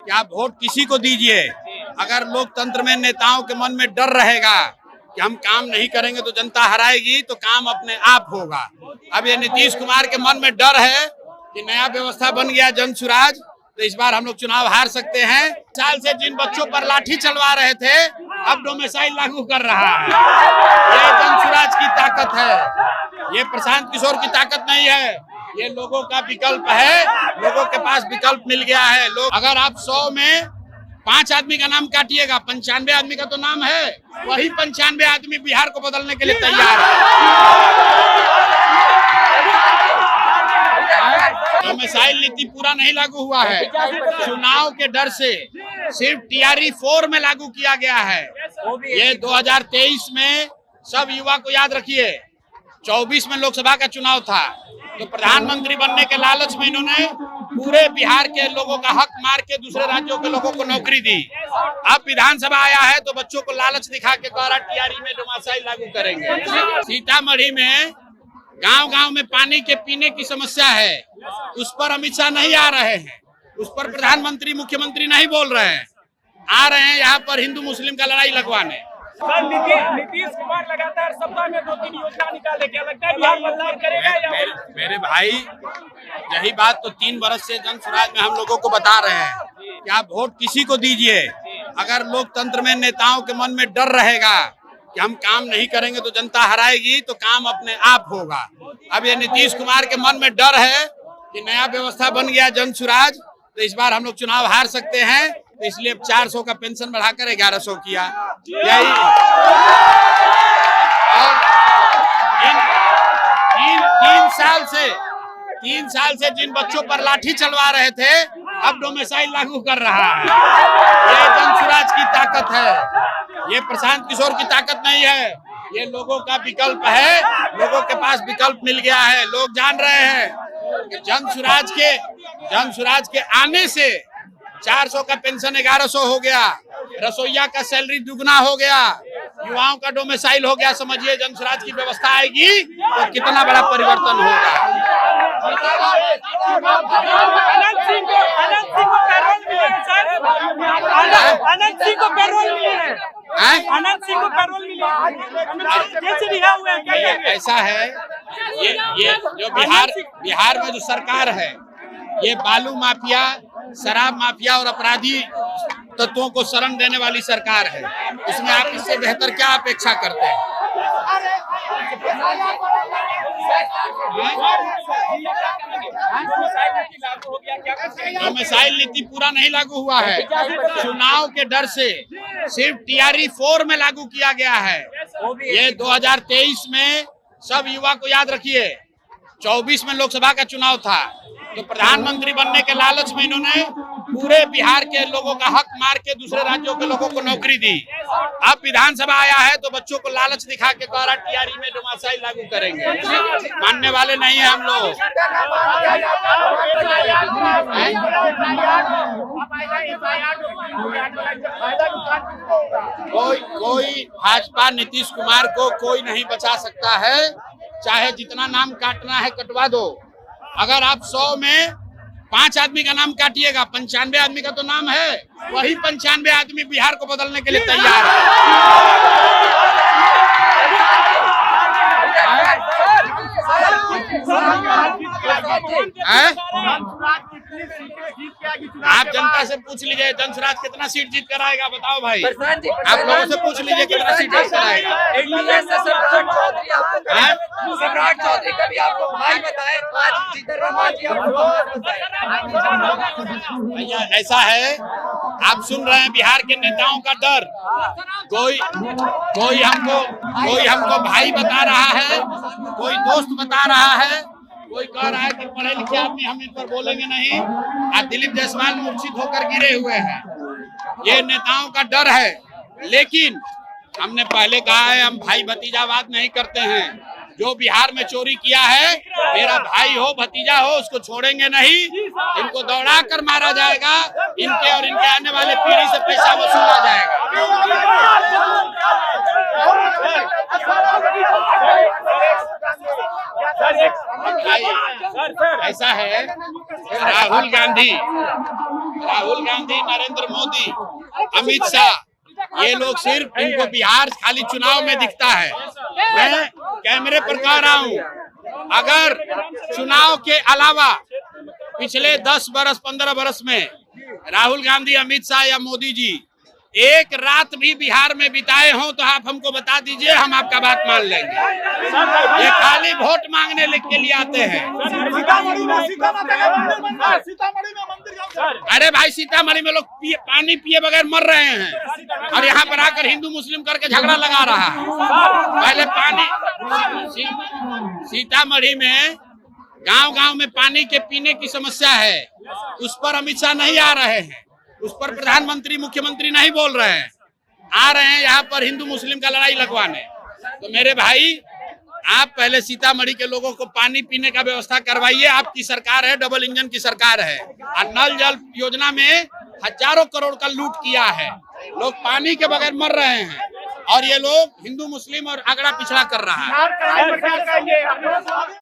कि आप वोट किसी को दीजिए। अगर लोकतंत्र में नेताओं के मन में डर रहेगा कि हम काम नहीं करेंगे तो जनता हराएगी, तो काम अपने आप होगा। अब ये नीतीश कुमार के मन में डर है कि नया व्यवस्था बन गया जन सुराज, तो इस बार हम लोग चुनाव हार सकते हैं। साल से जिन बच्चों पर लाठी चलवा रहे थे, अब डोमिसाइल लागू कर रहा है। ये जन सुराज की ताकत है, ये प्रशांत किशोर की ताकत नहीं है, ये लोगों का विकल्प है। लोगों के पास विकल्प मिल गया है। लोग, अगर आप 100 में 5 आदमी का नाम काटिएगा, 95 आदमी का तो नाम है, वही 95 आदमी बिहार को बदलने के लिए तैयार है। डोमिसाइल नीति पूरा नहीं लागू हुआ है, चुनाव के डर से सिर्फ टीआरई 4 में लागू किया गया है। ये 2023 में सब युवा को याद रखिए, 24 में लोकसभा का चुनाव था, तो प्रधानमंत्री बनने के लालच में इन्होंने पूरे बिहार के लोगों का हक मार के दूसरे राज्यों के लोगों को नौकरी दी। अब विधानसभा आया है तो बच्चों को लालच दिखा के द्वारा टीआरई में डोमिसाइल लागू करेंगे। सीतामढ़ी में गांव-गांव में पानी के पीने की समस्या है, उस पर अमित शाह नहीं आ रहे हैं, उस पर प्रधानमंत्री मुख्यमंत्री नहीं बोल रहे हैं, आ रहे हैं यहाँ पर हिंदू मुस्लिम का लड़ाई लगवाने। नीतीश कुमार लगातार सप्ताह में 2-3 योजना निकाले, क्या लगता है बिहार बदलाव करेगा या? मेरे भाई, यही बात तो 3 बरस से जन सुराज में हम लोगों को बता रहे हैं कि आप वोट किसी को दीजिए। अगर लोकतंत्र में नेताओं के मन में डर रहेगा कि हम काम नहीं करेंगे तो जनता हराएगी, तो काम अपने आप होगा। अब ये नीतीश कुमार के मन में डर है कि नया व्यवस्था बन गया जन सुराज, तो इस बार हम लोग चुनाव हार सकते हैं, तो इसलिए 400 का पेंशन बढ़ाकर 1100 किया। यही और 3 साल से जिन बच्चों पर लाठी चलवा रहे थे, अब डोमिसाइल लागू कर रहा है। ये जन सुराज की ताकत है, ये प्रशांत किशोर की ताकत नहीं है, ये लोगों का विकल्प है। लोगों के पास विकल्प मिल गया है। लोग जान रहे हैं कि जन सुराज के आने से 400 का पेंशन 1100 हो गया, रसोईया का सैलरी दुगना हो गया, युवाओं का डोमिसाइल हो गया। समझिए जन सुराज की व्यवस्था आएगी तो कितना बड़ा परिवर्तन होगा। अनंत सिंह को पैरोल मिले हैं सर, अनंत सिंह को पैरोल मिले हैं, अनंत सिंह को पैरोल मिले हैं, कैसे रिहा हुए हैं? ऐसा है, ये जो बिहार में जो सरकार है, ये बालू माफिया, शराब माफिया और अपराधी तत्वों को शरण देने वाली सरकार है। इसमें आप इससे बेहतर क्या अपेक्षा करते हैं? डोमिसाइल नीति पूरा नहीं लागू हुआ है, चुनाव के डर से सिर्फ टीआरई 4 में लागू किया गया है। ये 2023 में सब युवा को याद रखिए, 24 में लोकसभा का चुनाव था, तो प्रधानमंत्री बनने के लालच में इन्होंने पूरे बिहार के लोगों का हक मार के दूसरे राज्यों के लोगों को नौकरी दी। अब विधानसभा आया है तो बच्चों को लालच दिखा के द्वारा टीआरई में डोमिसाइल लागू करेंगे। मानने वाले नहीं है हम लोग। कोई भाजपा नीतीश कुमार को कोई नहीं बचा सकता है, चाहे जितना नाम काटना है कटवा दो। अगर आप 100 में 5 आदमी का नाम काटिएगा, 95 आदमी का तो नाम है, वही 95 आदमी बिहार को बदलने के लिए तैयार है। आप जनता से पूछ लीजिए जन सुराज कितना सीट जीत कर आएगा, बताओ भाई। आप लोगों से पूछ लीजिए कितना सीट जीत कर आएगा। सम्राट चौधरी का भी आपको भाई बताए, ऐसा है, आप सुन रहे हैं बिहार के नेताओं का डर। कोई हमको भाई बता रहा है, कोई दोस्त बता रहा है, कोई कह रहा है कि पढ़े लिखे आदमी हम इन पर बोलेंगे नहीं। आज दिलीप जायसवाल मूर्छित होकर गिरे हुए हैं, ये नेताओं का डर है। लेकिन हमने पहले कहा है, हम भाई भतीजावाद नहीं करते हैं। जो बिहार में चोरी किया है, मेरा भाई हो भतीजा हो, उसको छोड़ेंगे नहीं। इनको दौड़ा कर मारा जाएगा, इनके और इनके आने वाले पीढ़ी से पैसा वसूला जाएगा। ऐसा है, राहुल गांधी राहुल गांधी, नरेंद्र मोदी, अमित शाह, ये लोग सिर्फ इनको बिहार खाली चुनाव में दिखता है। मैं कैमरे पर कह रहा हूँ, अगर चुनाव के अलावा पिछले 10 बरस 15 बरस में राहुल गांधी, अमित शाह या मोदी जी एक रात भी बिहार में बिताए हों तो आप हमको बता दीजिए, हम आपका बात मान लेंगे। ये खाली वोट मांगने के लिए आते हैं। अरे भाई, सीतामढ़ी में लोग पानी पिए बगैर मर रहे हैं और यहाँ पर आकर हिंदू मुस्लिम करके झगड़ा लगा रहा है। पहले पानी सीतामढ़ी में गांव-गांव में पानी के पीने की समस्या है, उस पर अमित शाह नहीं आ रहे हैं, उस पर प्रधानमंत्री मुख्यमंत्री नहीं बोल रहे हैं, आ रहे हैं यहाँ पर हिंदू मुस्लिम का लड़ाई लगवाने। तो मेरे भाई, आप पहले सीतामढ़ी के लोगों को पानी पीने का व्यवस्था करवाइए। आपकी सरकार है, डबल इंजन की सरकार है, और नल जल योजना में हजारों करोड़ का लूट किया है। लोग पानी के बगैर मर रहे हैं और ये लोग हिंदू मुस्लिम और अगड़ा पिछड़ा कर रहा है।